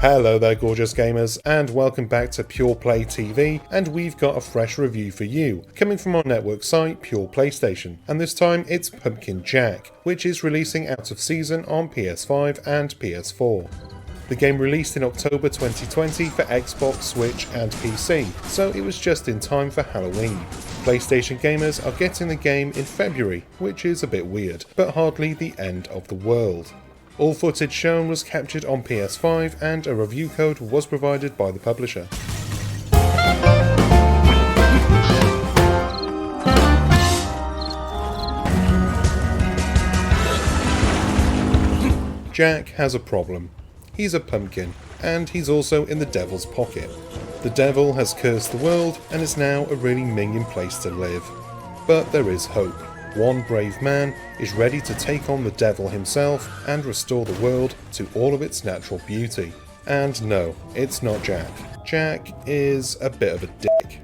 Hello there gorgeous gamers, and welcome back to Pure Play TV, and we've got a fresh review for you, coming from our network site Pure PlayStation, and this time it's Pumpkin Jack, which is releasing out of season on PS5 and PS4. The game released in October 2020 for Xbox, Switch and PC, so it was just in time for Halloween. PlayStation gamers are getting the game in February, which is a bit weird, but hardly the end of the world. All footage shown was captured on PS5 and a review code was provided by the publisher. Jack has a problem. He's a pumpkin, and he's also in the devil's pocket. The devil has cursed the world and is now a really minging place to live. But there is hope. One brave man is ready to take on the devil himself and restore the world to all of its natural beauty. And no, it's not Jack. Jack is a bit of a dick.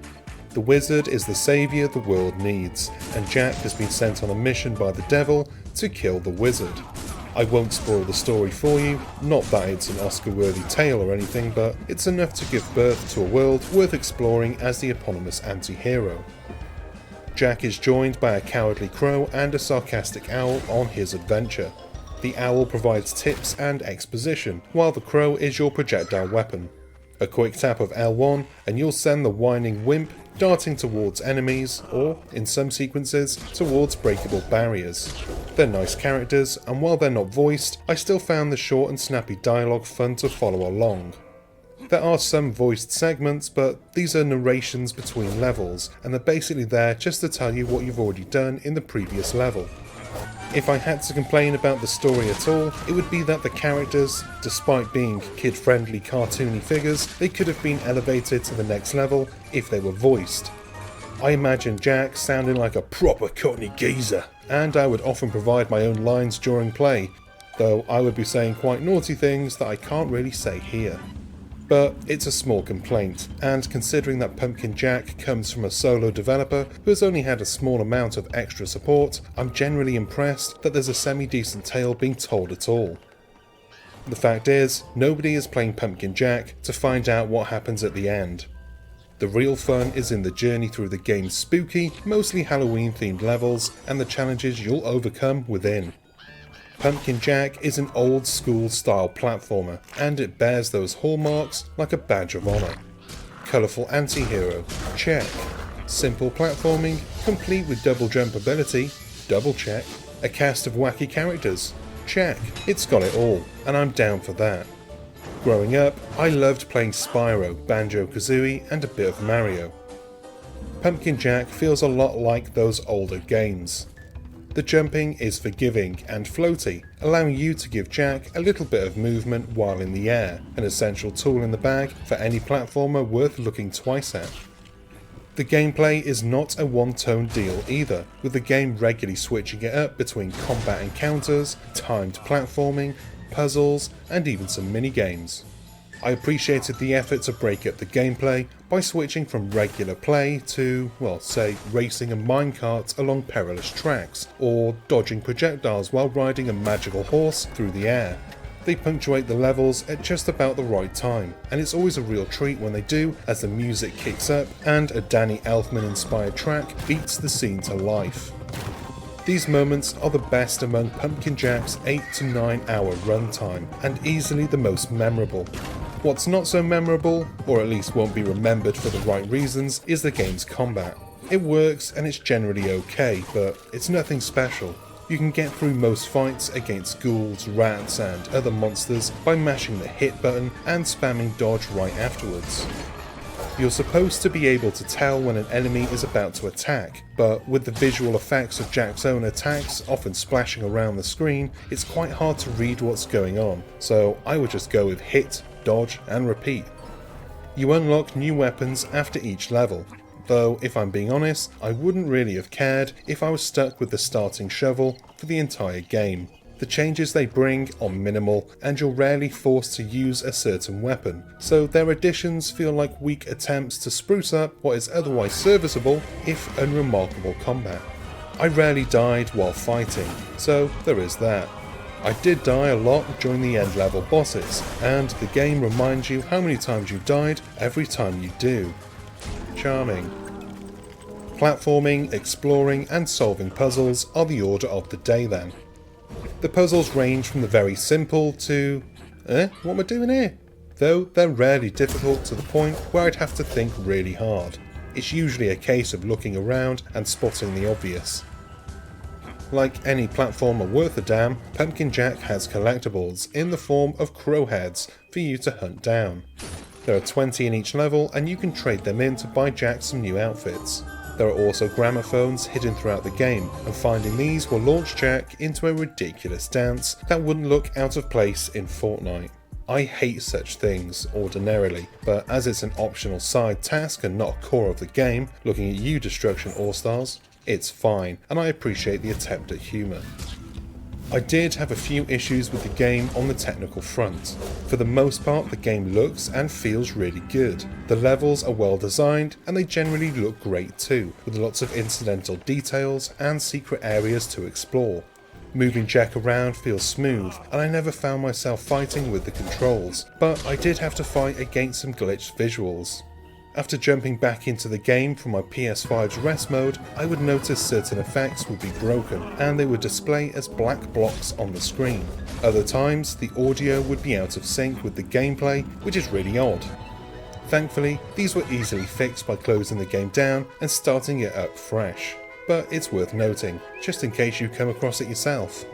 The wizard is the saviour the world needs, and Jack has been sent on a mission by the devil to kill the wizard. I won't spoil the story for you, not that it's an Oscar-worthy tale or anything, but it's enough to give birth to a world worth exploring as the eponymous anti-hero. Jack is joined by a cowardly crow and a sarcastic owl on his adventure. The owl provides tips and exposition, while the crow is your projectile weapon. A quick tap of L1 and you'll send the whining wimp darting towards enemies, or, in some sequences, towards breakable barriers. They're nice characters, and while they're not voiced, I still found the short and snappy dialogue fun to follow along. There are some voiced segments, but these are narrations between levels, and they're basically there just to tell you what you've already done in the previous level. If I had to complain about the story at all, it would be that the characters, despite being kid-friendly cartoony figures, they could have been elevated to the next level if they were voiced. I imagine Jack sounding like a proper cockney geezer, and I would often provide my own lines during play, though I would be saying quite naughty things that I can't really say here. But it's a small complaint, and considering that Pumpkin Jack comes from a solo developer who has only had a small amount of extra support, I'm generally impressed that there's a semi-decent tale being told at all. The fact is, nobody is playing Pumpkin Jack to find out what happens at the end. The real fun is in the journey through the game's spooky, mostly Halloween-themed levels and the challenges you'll overcome within. Pumpkin Jack is an old school style platformer, and it bears those hallmarks like a badge of honour. Colourful anti-hero, check. Simple platforming, complete with double jump ability, double check. A cast of wacky characters, check. It's got it all, and I'm down for that. Growing up, I loved playing Spyro, Banjo-Kazooie and a bit of Mario. Pumpkin Jack feels a lot like those older games. The jumping is forgiving and floaty, allowing you to give Jack a little bit of movement while in the air, an essential tool in the bag for any platformer worth looking twice at. The gameplay is not a one-tone deal either, with the game regularly switching it up between combat encounters, timed platforming, puzzles, and even some mini-games. I appreciated the effort to break up the gameplay by switching from regular play to, well, say, racing a minecart along perilous tracks, or dodging projectiles while riding a magical horse through the air. They punctuate the levels at just about the right time, and it's always a real treat when they do, as the music kicks up and a Danny Elfman-inspired track beats the scene to life. These moments are the best among Pumpkin Jack's 8 to 9 hour runtime, and easily the most memorable. What's not so memorable, or at least won't be remembered for the right reasons, is the game's combat. It works and it's generally okay, but it's nothing special. You can get through most fights against ghouls, rats and other monsters by mashing the hit button and spamming dodge right afterwards. You're supposed to be able to tell when an enemy is about to attack, but with the visual effects of Jack's own attacks often splashing around the screen, it's quite hard to read what's going on, so I would just go with hit, dodge and repeat. You unlock new weapons after each level, though if I'm being honest, I wouldn't really have cared if I was stuck with the starting shovel for the entire game. The changes they bring are minimal, and you're rarely forced to use a certain weapon, so their additions feel like weak attempts to spruce up what is otherwise serviceable, if unremarkable combat. I rarely died while fighting, so there is that. I did die a lot during the end level bosses, and the game reminds you how many times you've died every time you do. Charming. Platforming, exploring and solving puzzles are the order of the day then. The puzzles range from the very simple to... what am I doing here? Though they're rarely difficult to the point where I'd have to think really hard. It's usually a case of looking around and spotting the obvious. Like any platformer worth a damn, Pumpkin Jack has collectibles in the form of crow heads for you to hunt down. There are 20 in each level and you can trade them in to buy Jack some new outfits. There are also gramophones hidden throughout the game, and finding these will launch Jack into a ridiculous dance that wouldn't look out of place in Fortnite. I hate such things ordinarily, but as it's an optional side task and not a core of the game, looking at you Destruction All-Stars, it's fine, and I appreciate the attempt at humour. I did have a few issues with the game on the technical front. For the most part, the game looks and feels really good. The levels are well designed and they generally look great too, with lots of incidental details and secret areas to explore. Moving Jack around feels smooth, and I never found myself fighting with the controls, but I did have to fight against some glitched visuals. After jumping back into the game from my PS5's rest mode, I would notice certain effects would be broken and they would display as black blocks on the screen. Other times, the audio would be out of sync with the gameplay, which is really odd. Thankfully, these were easily fixed by closing the game down and starting it up fresh. But it's worth noting, just in case you come across it yourself.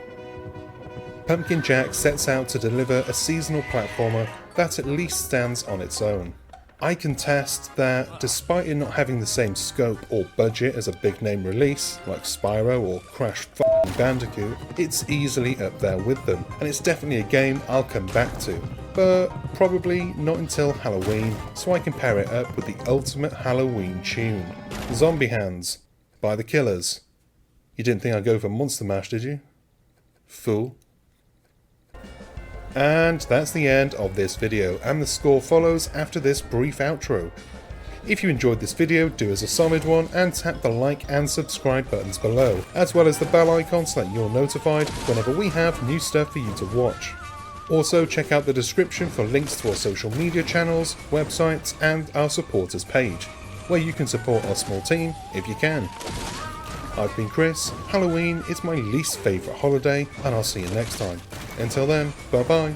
Pumpkin Jack sets out to deliver a seasonal platformer that at least stands on its own. I contest that, despite it not having the same scope or budget as a big name release, like Spyro or Crash f***ing Bandicoot, it's easily up there with them, and it's definitely a game I'll come back to. But probably not until Halloween, so I can pair it up with the ultimate Halloween tune. Zombie Hands, by The Killers. You didn't think I'd go for Monster Mash, did you? Fool. And that's the end of this video, and the score follows after this brief outro. If you enjoyed this video, do us a solid one and tap the like and subscribe buttons below, as well as the bell icon so that you're notified whenever we have new stuff for you to watch. Also check out the description for links to our social media channels, websites and our supporters page, where you can support our small team if you can. I've been Chris, Halloween is my least favourite holiday, and I'll see you next time. Until then, bye bye.